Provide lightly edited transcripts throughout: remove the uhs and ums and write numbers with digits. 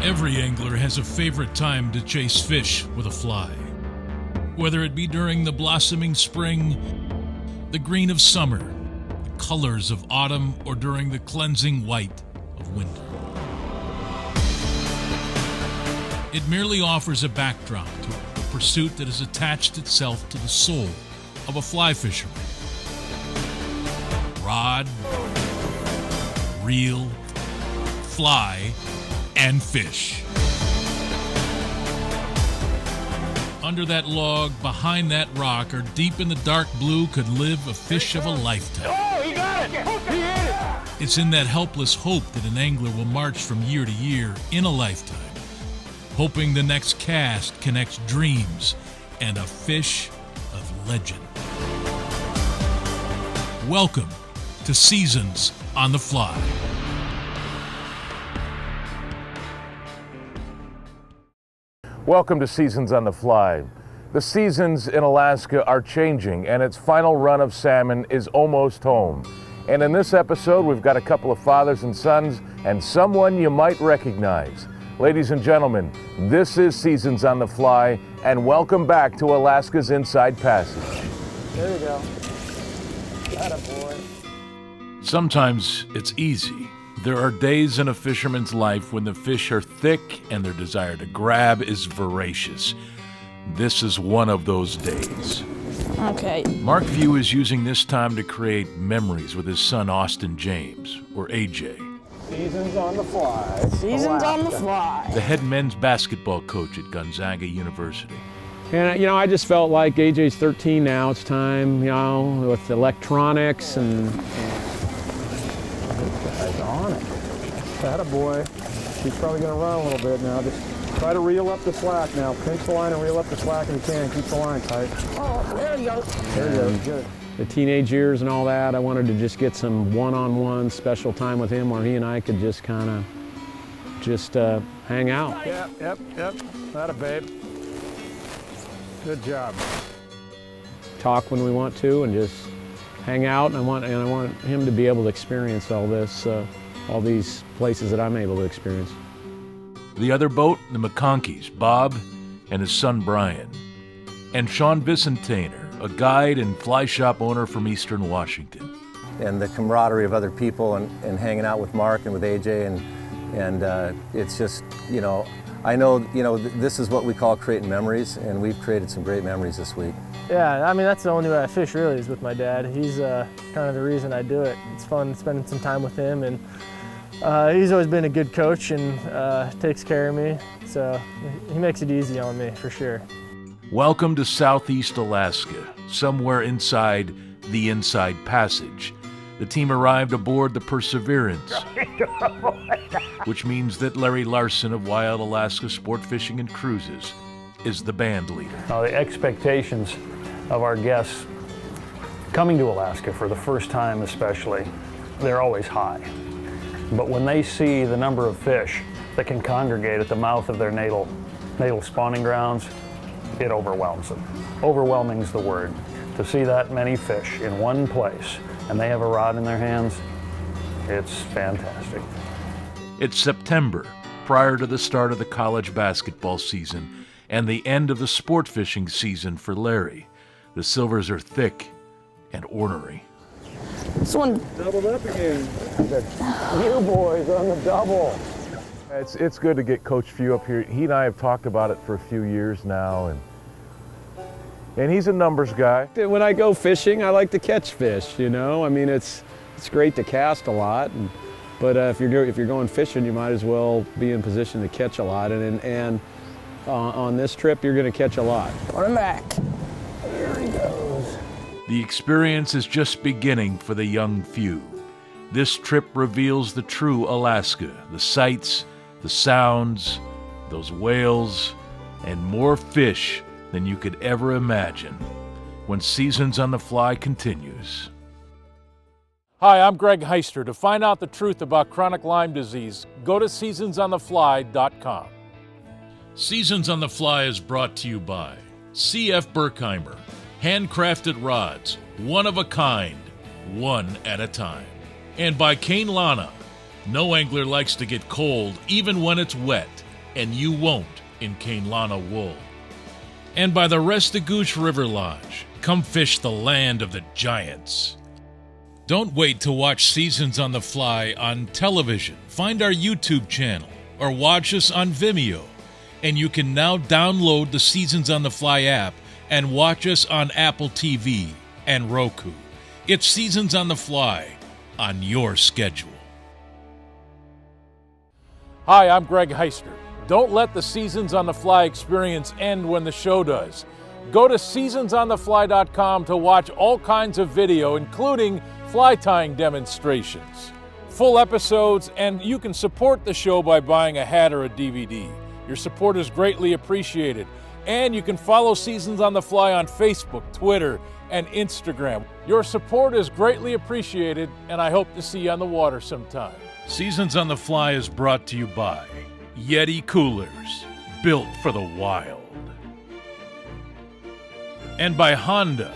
Every angler has a favorite time to chase fish with a fly. Whether it be during the blossoming spring, the green of summer, the colors of autumn, or during the cleansing white of winter. It merely offers a backdrop to a pursuit that has attached itself to the soul of a fly fisherman. Rod, reel, fly, and fish. Under that log, behind that rock, or deep in the dark blue could live a fish of a lifetime. Oh, he got it! He hit it! It's in that helpless hope that an angler will march from year to year in a lifetime, hoping the next cast connects dreams and a fish of legend. Welcome to Seasons on the Fly. Welcome to Seasons on the Fly. The seasons in Alaska are changing, and its final run of salmon is almost home. And in this episode, we've got a couple of fathers and sons, and someone you might recognize. Ladies and gentlemen, this is Seasons on the Fly, and welcome back to Alaska's Inside Passage. There we go. Attaboy. Sometimes it's easy. There are days in a fisherman's life when the fish are thick and their desire to grab is voracious. This is one of those days. Okay. Mark View is using this time to create memories with his son Austin James, or AJ. Seasons on the Fly. Seasons on the Fly. The head men's basketball coach at Gonzaga University. And, I just felt like AJ's 13 now. It's time, with electronics and Guy's on it. Attaboy. He's probably going to run a little bit now. Just try to reel up the slack now. Pinch the line and reel up the slack if you can. Keep the line tight. Oh, there you go. There you go. Good. the teenage years and all that. I wanted to just get some one-on-one special time with him where he and I could just kind of hang out. Yep. That a babe. Good job. Talk when we want to and just hang out. And I want him to be able to experience all this, all these places that I'm able to experience. The other boat, the McConkeys, Bob and his son Brian. And Sean Vicentainer, a guide and fly shop owner from Eastern Washington. And the camaraderie of other people and hanging out with Mark and with AJ and it's just, I know, this is what we call creating memories, and we've created some great memories this week. Yeah, I mean, that's the only way I fish really is with my dad. He's kind of the reason I do it. It's fun spending some time with him, and he's always been a good coach and takes care of me, so he makes it easy on me for sure. Welcome to Southeast Alaska, somewhere inside the Inside Passage. The team arrived aboard the Perseverance, which means that Larry Larson of Wild Alaska Sport Fishing and Cruises is the band leader. The expectations of our guests coming to Alaska for the first time especially, they're always high. But when they see the number of fish that can congregate at the mouth of their natal spawning grounds, it overwhelms them. Overwhelming's the word. To see that many fish in one place and they have a rod in their hands, it's fantastic. It's September, prior to the start of the college basketball season and the end of the sport fishing season for Larry. The silvers are thick and ornery. This one Doubled up again. You boys on the double. It's good to get Coach Few up here. He and I have talked about it for a few years now, and he's a numbers guy. When I go fishing, I like to catch fish, I mean, it's great to cast a lot, but if you're going fishing, you might as well be in position to catch a lot, and on this trip, you're going to catch a lot. on him back. Here he goes. The experience is just beginning for the young few. This trip reveals the true Alaska, the sights, the sounds, those whales, and more fish than you could ever imagine when Seasons on the Fly continues. Hi, I'm Greg Heister. To find out the truth about chronic Lyme disease, go to seasonsonthefly.com. Seasons on the Fly is brought to you by C.F. Berkheimer. Handcrafted rods, one of a kind, one at a time. And by Kane Lana. No angler likes to get cold even when it's wet. and you won't in Kainlana wool. And by the Restigouche River Lodge, come fish the land of the giants. Don't wait to watch Seasons on the Fly on television. Find our YouTube channel or watch us on Vimeo. And you can now download the Seasons on the Fly app and watch us on Apple TV and Roku. It's Seasons on the Fly on your schedule. Hi, I'm Greg Heister. Don't let the Seasons on the Fly experience end when the show does. Go to seasonsonthefly.com to watch all kinds of video, including fly tying demonstrations, full episodes, and you can support the show by buying a hat or a DVD. Your support is greatly appreciated. And you can follow Seasons on the Fly on Facebook, Twitter, and Instagram. Your support is greatly appreciated, and I hope to see you on the water sometime. Seasons on the Fly is brought to you by Yeti Coolers, built for the wild. And by Honda,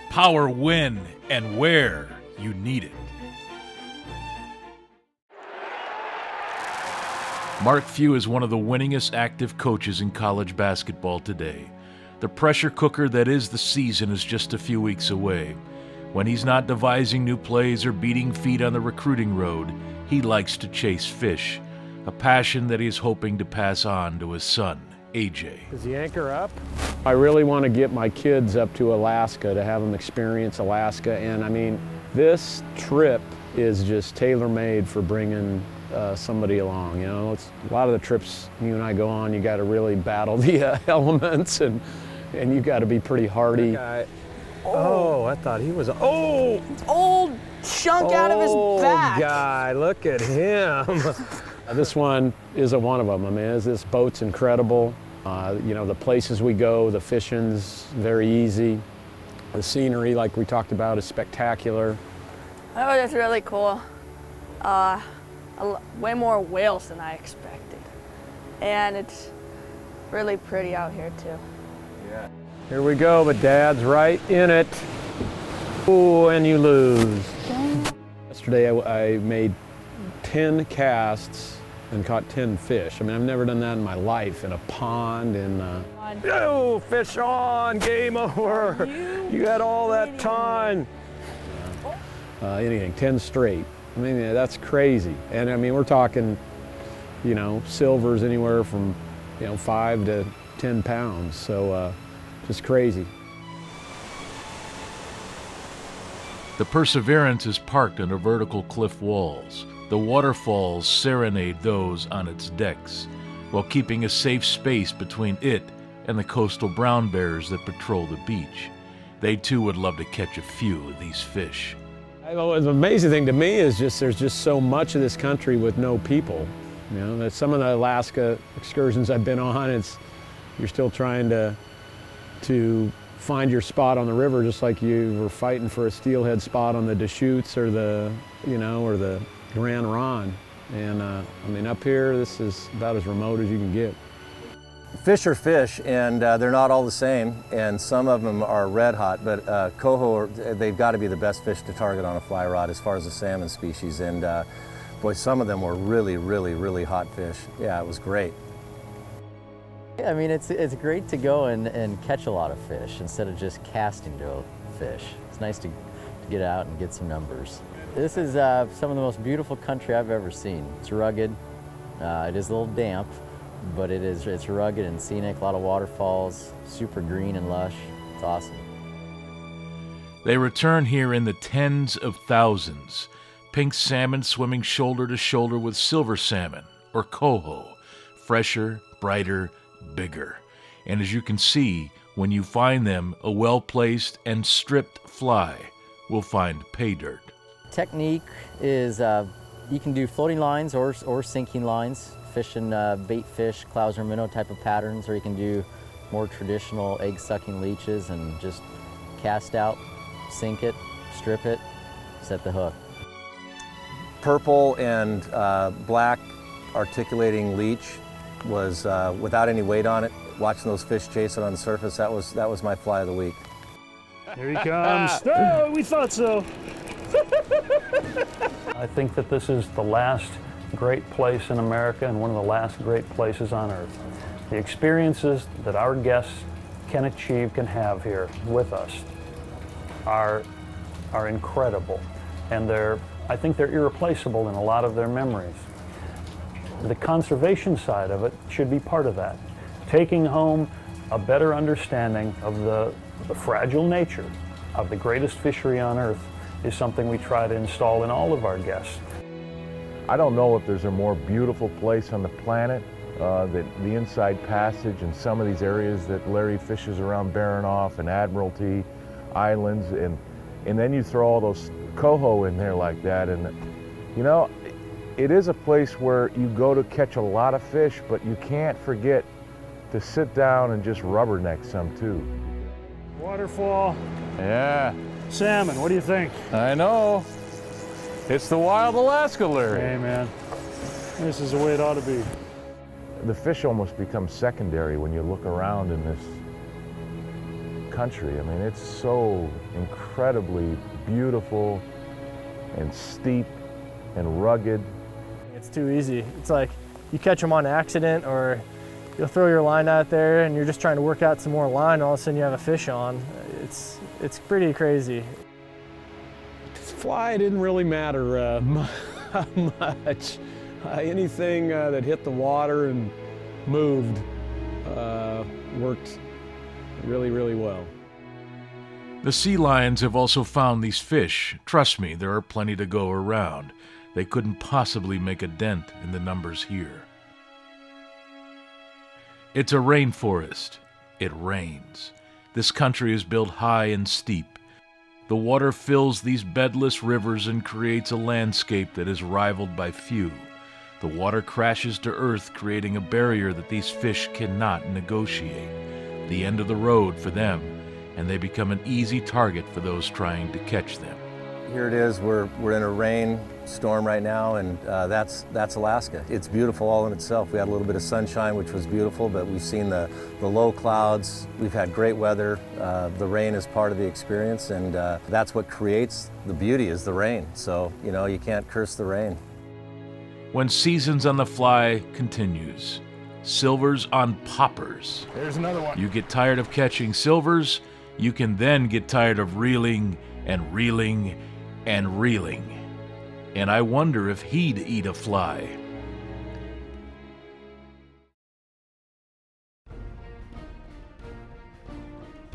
power when and where you need it. Mark Few is one of the winningest active coaches in college basketball today. The pressure cooker that is the season is just a few weeks away. When he's not devising new plays or beating feet on the recruiting road, he likes to chase fish, a passion that he is hoping to pass on to his son, AJ. Is the anchor up? I really want to get my kids up to Alaska to have them experience Alaska. And I mean, this trip is just tailor-made for bringing somebody along. You know, it's a lot of the trips you and I go on, you got to really battle the elements, and you got to be pretty hardy. Oh, I thought he was. Oh, Old chunk out of his back. Guy, look at him. This one isn't one of them. I mean, this boat's incredible. You know, the places we go, the fishing's very easy. The scenery, like we talked about, is spectacular. That was just really cool. Way more whales than I expected. And it's really pretty out here too. Yeah. Here we go, but Dad's right in it. Ooh, and you lose. Yesterday I made 10 casts and caught 10 fish. I mean, I've never done that in my life, in a pond, oh, fish on, game over. You had all that time. Anything, 10 straight. I mean, yeah, that's crazy. And I mean, we're talking, you know, silvers anywhere from, you know, 5 to 10 pounds. So just crazy. The Perseverance is parked under vertical cliff walls. The waterfalls serenade those on its decks, while keeping a safe space between it and the coastal brown bears that patrol the beach. They too would love to catch a few of these fish. The amazing thing to me is just there's just so much of this country with no people. You know, that some of the Alaska excursions I've been on, you're still trying to find your spot on the river, just like you were fighting for a steelhead spot on the Deschutes or the Grand Ronde. And I mean, up here, this is about as remote as you can get. Fish are fish, and they're not all the same, and some of them are red hot, but coho, they've got to be the best fish to target on a fly rod as far as the salmon species, and boy, some of them were really, really, really hot fish. Yeah, it was great. I mean, it's great to go and catch a lot of fish instead of just casting to a fish. It's nice to get out and get some numbers. This is some of the most beautiful country I've ever seen. It's rugged, it is a little damp, but it's rugged and scenic, a lot of waterfalls, super green and lush. It's awesome. They return here in the tens of thousands. Pink salmon swimming shoulder to shoulder with silver salmon, or coho, fresher, brighter, bigger. And as you can see, when you find them, a well-placed and stripped fly will find pay dirt. Technique is you can do floating lines or sinking lines, fishing bait fish, clouser minnow type of patterns, or you can do more traditional egg-sucking leeches and just cast out, sink it, strip it, set the hook. Purple and black articulating leech was without any weight on it. Watching those fish chase it on the surface, that was my fly of the week. Here he comes. Oh, we thought so. I think that this is the last great place in America and one of the last great places on earth. The experiences that our guests can achieve, can have here with us are incredible, and I think they're irreplaceable in a lot of their memories. The conservation side of it should be part of that. Taking home a better understanding of the fragile nature of the greatest fishery on earth is something we try to install in all of our guests. I don't know if there's a more beautiful place on the planet, that the Inside Passage and some of these areas that Larry fishes around Baranof and Admiralty Islands, and then you throw all those coho in there like that, and you know, it is a place where you go to catch a lot of fish, but you can't forget to sit down and just rubberneck some too. Waterfall. Yeah. Salmon, what do you think? I know. It's the wild Alaska, Larry. Hey, man. This is the way it ought to be. The fish almost become secondary when you look around in this country. I mean, it's so incredibly beautiful and steep and rugged. It's too easy. It's like you catch them on accident, or you'll throw your line out there and you're just trying to work out some more line, and all of a sudden you have a fish on. It's pretty crazy. This fly didn't really matter much. Anything that hit the water and moved worked really, really well. The sea lions have also found these fish. Trust me, there are plenty to go around. They couldn't possibly make a dent in the numbers here. It's a rainforest. It rains. This country is built high and steep. The water fills these bedless rivers and creates a landscape that is rivaled by few. The water crashes to earth, creating a barrier that these fish cannot negotiate. The end of the road for them, and they become an easy target for those trying to catch them. Here it is, we're in a rain storm right now, and that's Alaska. It's beautiful all in itself. We had a little bit of sunshine, which was beautiful, but we've seen the low clouds. We've had great weather. The rain is part of the experience, and that's what creates the beauty, is the rain. So, you know, you can't curse the rain. When Seasons on the Fly continues, silvers on poppers. There's another one. You get tired of catching silvers, you can then get tired of reeling and reeling and reeling. And I wonder if he'd eat a fly.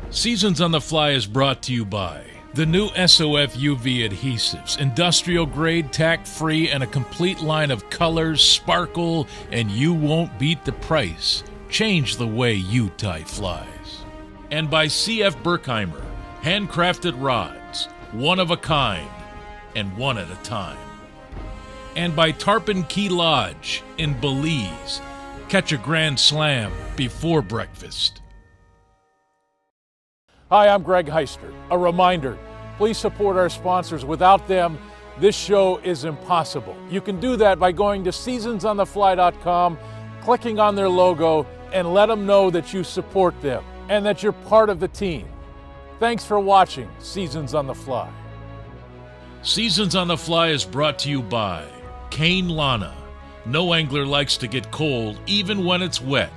Seasons on the Fly is brought to you by the new SOF UV adhesives, industrial grade, tack-free, and a complete line of colors, sparkle, and you won't beat the price. Change the way you tie flies. And by CF Berkheimer, handcrafted rods, one of a kind, and one at a time. And by Tarpon Key Lodge in Belize. Catch a grand slam before breakfast. Hi, I'm Greg Heister. A reminder, please support our sponsors. Without them, this show is impossible. You can do that by going to seasonsonthefly.com, clicking on their logo, and let them know that you support them and that you're part of the team. Thanks for watching Seasons on the Fly. Seasons on the Fly is brought to you by Cane Lana. No angler likes to get cold even when it's wet,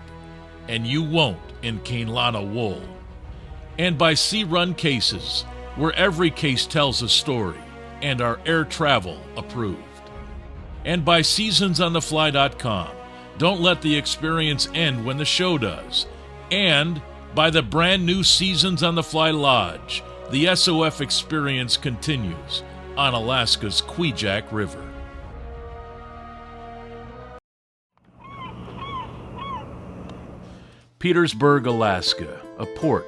and you won't in Cane Lana wool. And by Sea Run Cases, where every case tells a story and are air travel approved. And by SeasonsOnTheFly.com. Don't let the experience end when the show does. And by the brand new Seasons on the Fly Lodge. The SOF experience continues on Alaska's Kvichak River. Petersburg, Alaska, a port.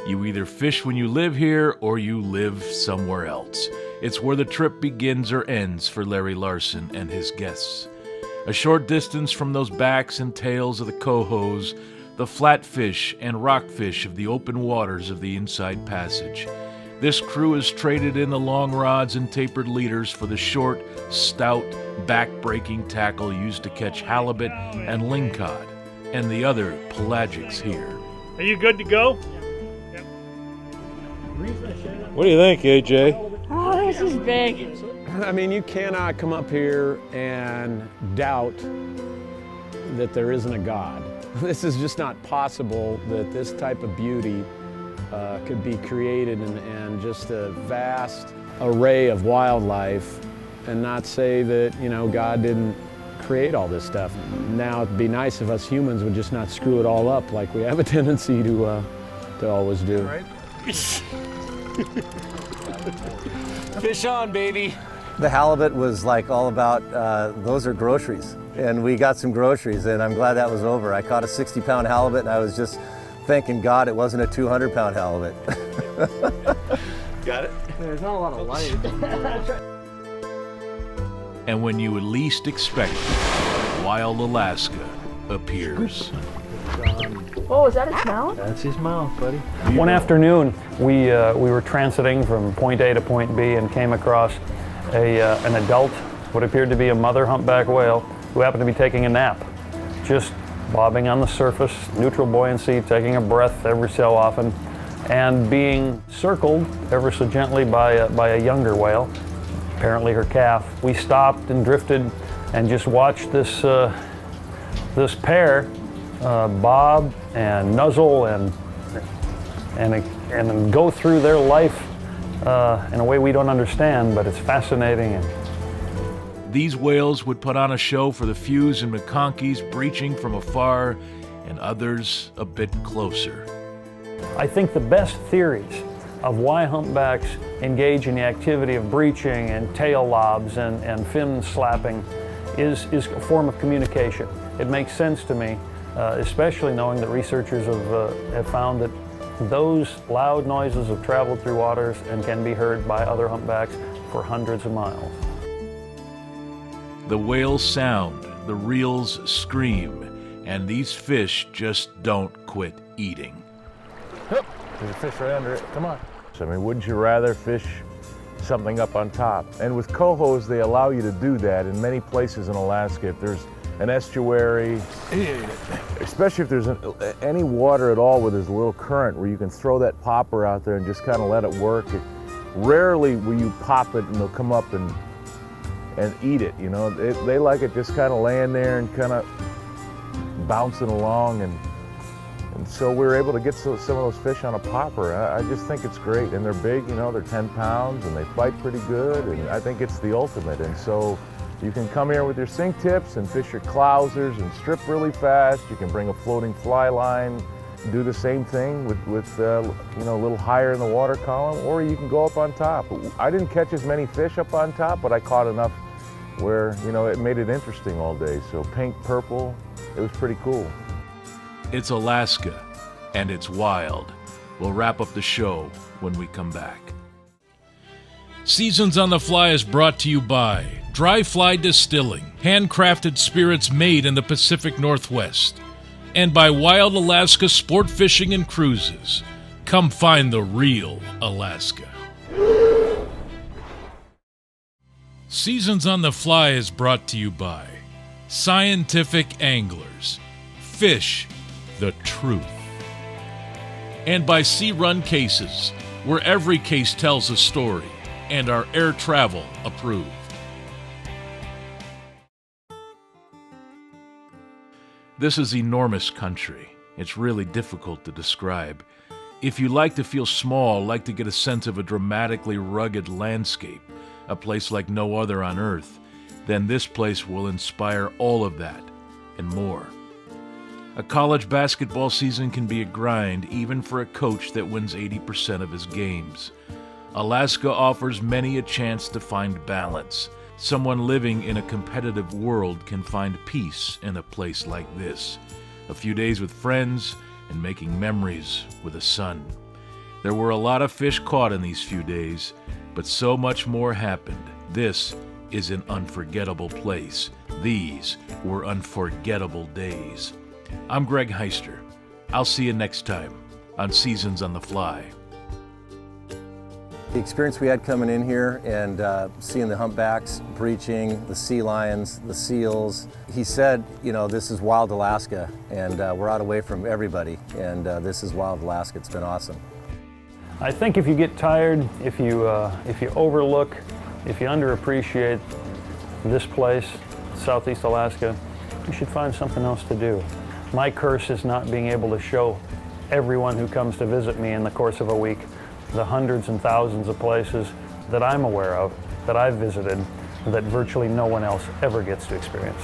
You either fish when you live here or you live somewhere else. It's where the trip begins or ends for Larry Larson and his guests. A short distance from those backs and tails of the cohos, the flatfish and rockfish of the open waters of the Inside Passage. This crew has traded in the long rods and tapered leaders for the short, stout, back-breaking tackle used to catch halibut and lingcod, and the other pelagics here. Are you good to go? What do you think, AJ? Oh, this is big. I mean, you cannot come up here and doubt that there isn't a God. This is just not possible that this type of beauty could be created and just a vast array of wildlife, and not say that, you know, God didn't create all this stuff. Now it'd be nice if us humans would just not screw it all up like we have a tendency to always do. Right? Fish on, baby. The halibut was like all about, those are groceries. And we got some groceries, and I'm glad that was over. I caught a 60-pound halibut, and I was just thanking God it wasn't a 200-pound halibut. Got it? There's not a lot of light. And when you would least expect it, wild Alaska appears. Oh, is that its mouth? That's his mouth, buddy. One afternoon, we were transiting from point A to point B and came across an adult, what appeared to be a mother humpback whale, who happened to be taking a nap, just bobbing on the surface, neutral buoyancy, taking a breath every so often, and being circled ever so gently by a younger whale, apparently her calf. We stopped and drifted and just watched this pair bob and nuzzle and go through their life in a way we don't understand, but it's fascinating. And these whales would put on a show for the fews and McConkeys breaching from afar, and others a bit closer. I think the best theories of why humpbacks engage in the activity of breaching and tail lobs and fin slapping is a form of communication. It makes sense to me, especially knowing that researchers have found that those loud noises have traveled through waters and can be heard by other humpbacks for hundreds of miles. The whales sound, the reels scream, and these fish just don't quit eating. There's a fish right under it. Come on. I mean, wouldn't you rather fish something up on top? And with cohos, they allow you to do that in many places in Alaska. If there's an estuary, especially if there's any water at all where there's a little current where you can throw that popper out there and just kind of let it work. Rarely will you pop it and they'll come up and eat it, you know. They like it just kind of laying there and kind of bouncing along, and so we were able to get some of those fish on a popper. I just think it's great, and they're big, you know, they're 10 pounds, and they fight pretty good, and I think it's the ultimate. And so you can come here with your sink tips and fish your clousers and strip really fast. You can bring a floating fly line, do the same thing with you know, a little higher in the water column, or you can go up on top. I didn't catch as many fish up on top, but I caught enough where, you know, it made it interesting all day. So pink, purple, it was pretty cool. It's Alaska, and it's wild. We'll wrap up the show when we come back. Seasons on the Fly is brought to you by Dry Fly Distilling, handcrafted spirits made in the Pacific Northwest, and by Wild Alaska Sport Fishing and Cruises. Come find the real Alaska. Seasons on the Fly is brought to you by Scientific Anglers. Fish the truth. And by Sea Run Cases, where every case tells a story and are air travel approved. This is enormous country. It's really difficult to describe. If you like to feel small, like to get a sense of a dramatically rugged landscape, a place like no other on Earth, then this place will inspire all of that and more. A college basketball season can be a grind, even for a coach that wins 80% of his games. Alaska offers many a chance to find balance. Someone living in a competitive world can find peace in a place like this. A few days with friends and making memories with the sun. There were a lot of fish caught in these few days, but so much more happened. This is an unforgettable place. These were unforgettable days. I'm Greg Heister. I'll see you next time on Seasons on the Fly. The experience we had coming in here and seeing the humpbacks, breaching, the sea lions, the seals. He said, you know, this is wild Alaska, and we're out away from everybody, and this is wild Alaska. It's been awesome. I think if you get tired, if you overlook If you underappreciate this place, Southeast Alaska, you should find something else to do. My curse is not being able to show everyone who comes to visit me in the course of a week the hundreds and thousands of places that I'm aware of, that I've visited, that virtually no one else ever gets to experience.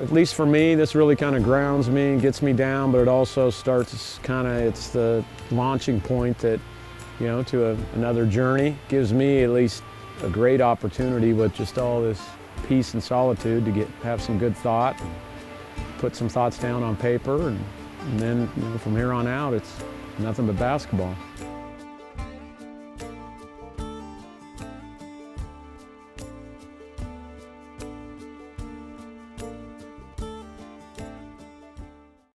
At least for me, this really kind of grounds me and gets me down, but it also starts it's the launching point that, you know, to another journey. Gives me at least a great opportunity with just all this peace and solitude to have some good thought, and put some thoughts down on paper, and then, you know, from here on out, it's nothing but basketball.